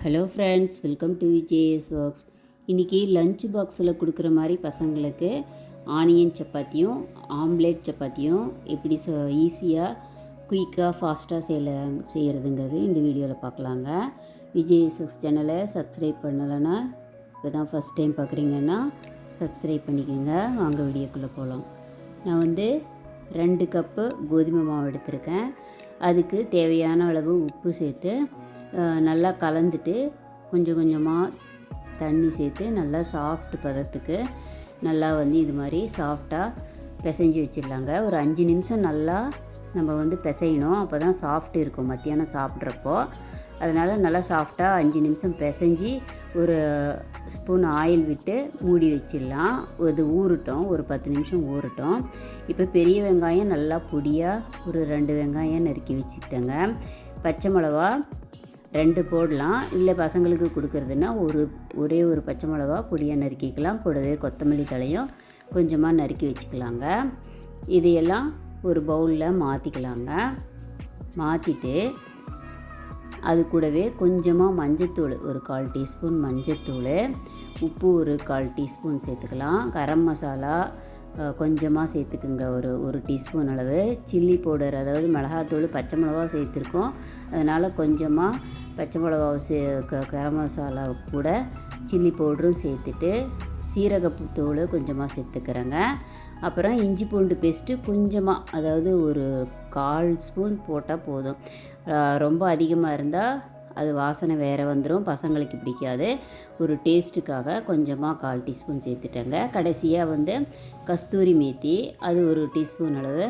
Hello friends, welcome to VJS works. இன்றைக்கி lunch பாக்ஸில் கொடுக்குற மாதிரி பசங்களுக்கு ஆனியன் சப்பாத்தியும் ஆம்லேட் சப்பாத்தியும் எப்படி ஈஸியாக குயிக்காக ஃபாஸ்ட்டாக செய்கிறதுங்கிறது இந்த வீடியோவில் பார்க்கலாங்க. விஜேஎஸ் ஒர்க்ஸ் சேனலை சப்ஸ்கிரைப் பண்ணலைன்னா இப்போ தான் ஃபஸ்ட் டைம் பார்க்குறீங்கன்னா சப்ஸ்கிரைப் பண்ணிக்கோங்க. வாங்க வீடியோக்குள்ளே போகலாம். நான் 2 கப்பு கோதுமை மாவு எடுத்திருக்கேன். அதுக்கு தேவையான அளவு உப்பு சேர்த்து நல்லா கலந்துட்டு கொஞ்சம் கொஞ்சமாக தண்ணி சேர்த்து நல்லா சாஃப்ட் பதத்துக்கு நல்லா இது மாதிரி சாஃப்டாக பிசைஞ்சு வச்சிடலாங்க. ஒரு 5 நிமிஷம் நல்லா நம்ம பிசையணும். அப்போ தான் சாஃப்ட் இருக்கும் மத்தியானம் சாப்பிட்றப்போ. அதனால் நல்லா சாஃப்டாக 5 நிமிஷம் பிசைஞ்சி ஒரு ஸ்பூன் ஆயில் விட்டு மூடி வச்சிடலாம். இது ஊறட்டும், ஒரு 10 நிமிஷம் ஊறட்டும். இப்போ பெரிய வெங்காயம் நல்லா பொடியாக ஒரு 2 வெங்காயம் நறுக்கி வச்சுக்கிட்டேங்க. பச்சை மிளவா 2 போடலாம். இல்லை பசங்களுக்கு கொடுக்குறதுன்னா ஒரே ஒரு பச்சை மிளவா பொடியாக நறுக்கிக்கலாம். கூடவே கொத்தமல்லி தலையும் கொஞ்சமாக நறுக்கி வச்சுக்கலாங்க. இதையெல்லாம் ஒரு பவுலில் மாற்றிக்கலாங்க. மாற்றிட்டு அது கூடவே கொஞ்சமாக மஞ்சத்தூள், ஒரு 1/4 டீஸ்பூன் மஞ்சத்தூள், உப்பு ஒரு 1/4 டீஸ்பூன் சேர்த்துக்கலாம். கரம் மசாலா கொஞ்சமாக சேர்த்துக்குங்க, ஒரு டீஸ்பூன் அளவு. சில்லி பவுடர், அதாவது மிளகாத்தூள், பச்சை மிளகா சேர்த்துருக்கோம். அதனால் கொஞ்சமாக பச்சை மிளகாவை கரம் மசாலா கூட சில்லி பவுடரும் சேர்த்துட்டு சீரகத்தூள் கொஞ்சமாக சேர்த்துக்கிறேங்க. அப்புறம் இஞ்சி பூண்டு பேஸ்ட்டு கொஞ்சமாக, அதாவது ஒரு 1/4 ஸ்பூன் போட்டால் போதும். ரொம்ப அதிகமாக இருந்தால் அது வாசனை வேறு வந்துடும், பசங்களுக்கு பிடிக்காது. ஒரு டேஸ்ட்டுக்காக கொஞ்சமாக 1/4 டீஸ்பூன் சேர்த்துட்டேங்க. கடைசியாக கஸ்தூரி மேத்தி, அது ஒரு டீஸ்பூன் அளவு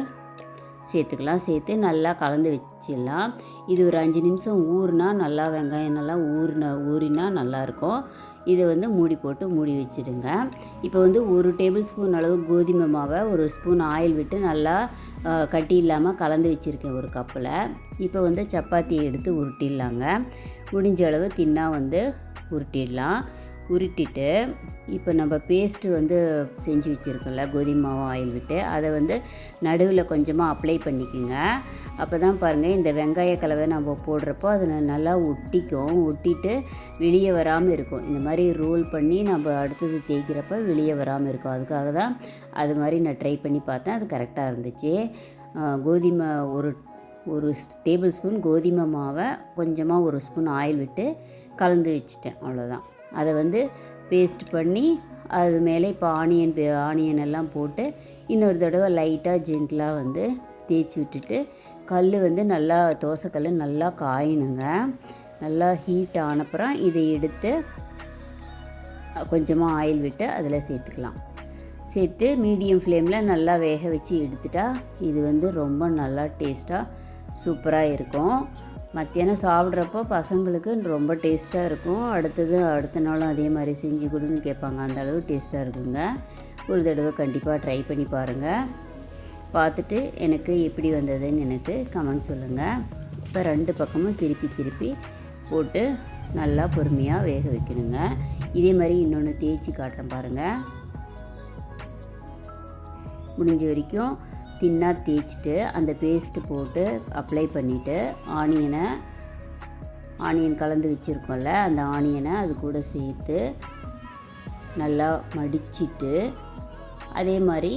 சேர்த்துக்கலாம். சேர்த்து நல்லா கலந்து வச்சிடலாம். இது ஒரு 5 நிமிஷம் ஊறினா நல்லா, வெங்காயம் நல்லா ஊறினா நல்லாயிருக்கும். இதை மூடி போட்டு மூடி வச்சுடுங்க. இப்போ 1 டேபிள் ஸ்பூன் அளவு கோதுமை மாவை ஒரு ஸ்பூன் ஆயில் விட்டு நல்லா கட்டி இல்லாமல் கலந்து வச்சுருக்கேன் ஒரு கப்பில். இப்போ சப்பாத்தியை எடுத்து உருட்டிடலாங்க. முடிஞ்ச அளவு தின்னாக உருட்டிடலாம். உருட்டிட்டு இப்போ நம்ம பேஸ்ட்டு செஞ்சு வச்சுருக்கோம்ல கோதுமை மாவு ஆயில் விட்டு, அதை நடுவில் கொஞ்சமாக அப்ளை பண்ணிக்கோங்க. அப்போ தான் பாருங்கள், இந்த வெங்காய கலவை நம்ம போடுறப்போ அது நல்லா ஒட்டிக்கும். ஒட்டிட்டு வெளியே வராமல் இருக்கும். இந்த மாதிரி ரோல் பண்ணி நம்ம அடுத்தது தேய்க்கிறப்ப வெளியே வராமல் இருக்கும். அதுக்காக தான் அது மாதிரி நான் ட்ரை பண்ணி பார்த்தேன். அது கரெக்டாக இருந்துச்சு. கோதுமை ஒரு டேபிள் ஸ்பூன் கோதுமை மாவை கொஞ்சமாக ஒரு ஸ்பூன் ஆயில் விட்டு கலந்து வச்சுட்டேன். அவ்வளோதான். அதை பேஸ்ட் பண்ணி அது மேலே இப்போ ஆனியன் எல்லாம் போட்டு இன்னொரு தடவை லைட்டாக ஜென்டலாக தேய்ச்சி விட்டுட்டு கல் நல்லா தோசைக்கல் நல்லா காயணுங்க. நல்லா ஹீட் ஆனப்புறம் இதை எடுத்து கொஞ்சமாக ஆயில் விட்டு அதில் சேர்த்துக்கலாம். சேர்த்து மீடியம் ஃப்ளேமில் நல்லா வேக வச்சு எடுத்துட்டா இது ரொம்ப நல்லா டேஸ்ட்டாக சூப்பராக இருக்கும். மத்தியானம் சாப்பிட்றப்போ பசங்களுக்கு ரொம்ப டேஸ்ட்டாக இருக்கும். அடுத்த நாளும் அதே மாதிரி செஞ்சு கொடுன்னு கேட்பாங்க. அந்த அளவு டேஸ்ட்டாக இருக்குங்க. ஒரு தடவை கண்டிப்பாக ட்ரை பண்ணி பாருங்கள். பார்த்துட்டு எனக்கு எப்படி வந்ததுன்னு எனக்கு கமெண்ட் சொல்லுங்கள். இப்போ 2 பக்கமும் திருப்பி போட்டு நல்லா பொறுமையாக வேக வைக்கணுங்க. இதே மாதிரி இன்னொன்று தேய்ச்சி காட்டுறேன் பாருங்கள். முடிஞ்ச வரைக்கும் தின்னாக தேய்ச்சிட்டு அந்த பேஸ்ட்டு போட்டு அப்ளை பண்ணிவிட்டு ஆனியன் கலந்து வச்சுருக்கோம்ல, அந்த ஆனியனை அது கூட சேர்த்து நல்லா மடிச்சிட்டு அதே மாதிரி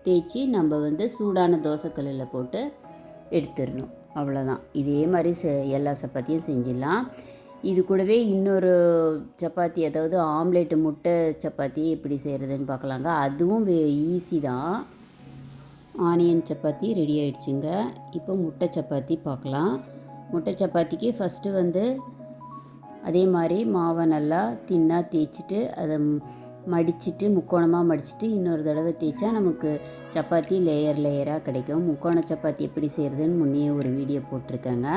தேய்ச்சி நம்ம சூடான தோசைக்கல்லில் போட்டு எடுத்துடணும். அவ்வளோதான். இதே மாதிரி எல்லா சப்பாத்தியும் செஞ்சிடலாம். இது கூடவே இன்னொரு சப்பாத்தி, அதாவது ஆம்லேட்டு முட்டை சப்பாத்தி எப்படி செய்கிறதுன்னு பார்க்கலாங்க. அதுவும் ஈஸி தான். ஆனியன் சப்பாத்தி ரெடி ஆகிடுச்சுங்க. இப்போ முட்டை சப்பாத்தி பார்க்கலாம். முட்டை சப்பாத்திக்கு ஃபஸ்ட்டு அதே மாதிரி மாவை நல்லா தின்னாக தேய்ச்சிட்டு அதை மடிச்சுட்டு முக்கோணமாக மடிச்சுட்டு இன்னொரு தடவை தேய்ச்சா நமக்கு சப்பாத்தி லேயராக கிடைக்கும். முக்கோண சப்பாத்தி எப்படி செய்கிறதுன்னு முன்னையே ஒரு வீடியோ போட்டிருக்கேங்க.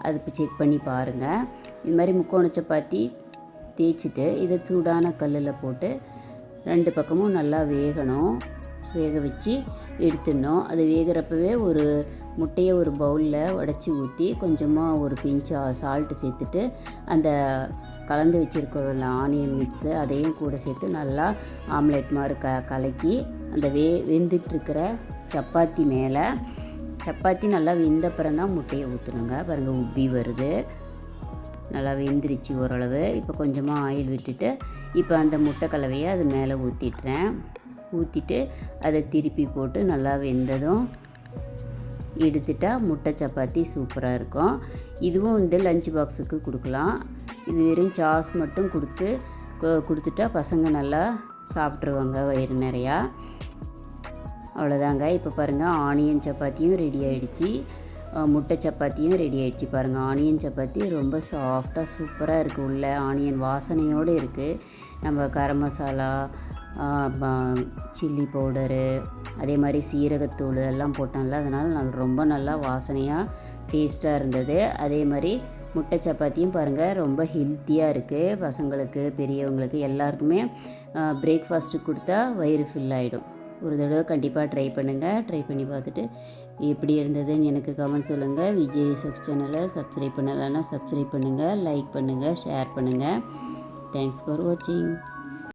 அது இப்போ செக் பண்ணி பாருங்கள். இது மாதிரி முக்கோண சப்பாத்தி தேய்ச்சிட்டு இதை சூடான கல்லில் போட்டு 2 பக்கமும் நல்லா வேக வச்சு எடுத்துடணும். அது வேகிறப்பவே ஒரு முட்டையை ஒரு பவுலில் உடச்சி ஊற்றி கொஞ்சமாக ஒரு பிஞ்சு சால்ட்டு சேர்த்துட்டு அந்த கலந்து வச்சுருக்கிறோம்ல ஆனியன் மிக்ஸு அதையும் கூட சேர்த்து நல்லா ஆம்லேட் மாதிரி கலக்கி அந்த வெந்துட்டுருக்கிற சப்பாத்தி மேலே சப்பாத்தி நல்லா வெந்தப்புறம் தான் முட்டையை ஊற்றணுங்க. பாருங்கள் உப்பி வருது, நல்லா வெந்துருச்சு ஓரளவு. இப்போ கொஞ்சமாக ஆயில் விட்டுட்டு இப்போ அந்த முட்டை கலவையை அது மேலே ஊற்றிட்டு அதை திருப்பி போட்டு நல்லா வெந்ததும் எடுத்துட்டால் முட்டை சப்பாத்தி சூப்பராக இருக்கும். இதுவும் லஞ்ச் பாக்ஸுக்கு கொடுக்கலாம். இது வெறும் சாஸ் மட்டும் கொடுத்துட்டா பசங்க நல்லா சாப்பிட்ருவாங்க வயிறு நிறையா. அவ்வளோதாங்க. இப்போ பாருங்கள் ஆனியன் சப்பாத்தியும் ரெடி ஆகிடுச்சி, முட்டை சப்பாத்தியும் ரெடி ஆகிடுச்சி. பாருங்கள் ஆனியன் சப்பாத்தி ரொம்ப சாஃப்டாக சூப்பராக இருக்குது, உள்ள ஆனியன் வாசனையோடு இருக்குது. நம்ம கரம் மசாலா, சில்லி பவுடரு, அதே மாதிரி சீரகத்தூள் எல்லாம் போட்டோம்ல, அதனால் ரொம்ப நல்லா வாசனையாக டேஸ்ட்டாக இருந்தது. அதே மாதிரி முட்டை சப்பாத்தியும் பாருங்கள் ரொம்ப ஹெல்த்தியாக இருக்குது. பசங்களுக்கு பெரியவங்களுக்கு எல்லாருக்குமே பிரேக்ஃபாஸ்ட்டு கொடுத்தா வயிறு ஃபில் ஆகிடும். ஒரு தடவை கண்டிப்பாக ட்ரை பண்ணுங்கள். ட்ரை பண்ணி பார்த்துட்டு எப்படி இருந்ததுன்னு எனக்கு கமெண்ட் சொல்லுங்கள். விஜய் ஸ்வக்ஸ் சேனலை சப்ஸ்கிரைப் பண்ணலைன்னா சப்ஸ்கிரைப் பண்ணுங்கள், லைக் பண்ணுங்கள், ஷேர் பண்ணுங்கள். தேங்க்ஸ் ஃபார் வாட்சிங்.